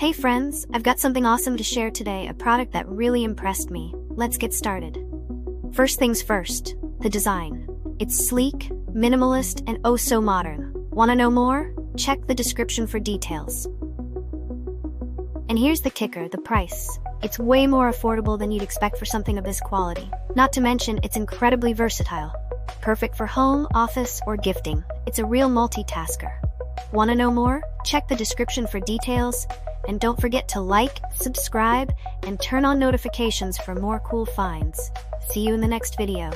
Hey friends, I've got something awesome to share today, a product that really impressed me. Let's get started. First things first, the design. It's sleek, minimalist, and oh so modern. Wanna know more? Check the description for details. And here's the kicker, the price. It's way more affordable than you'd expect for something of this quality. Not to mention, it's incredibly versatile. Perfect for home, office, or gifting. It's a real multitasker. Wanna know more? Check the description for details. And don't forget to like, subscribe, and turn on notifications for more cool finds. See you in the next video.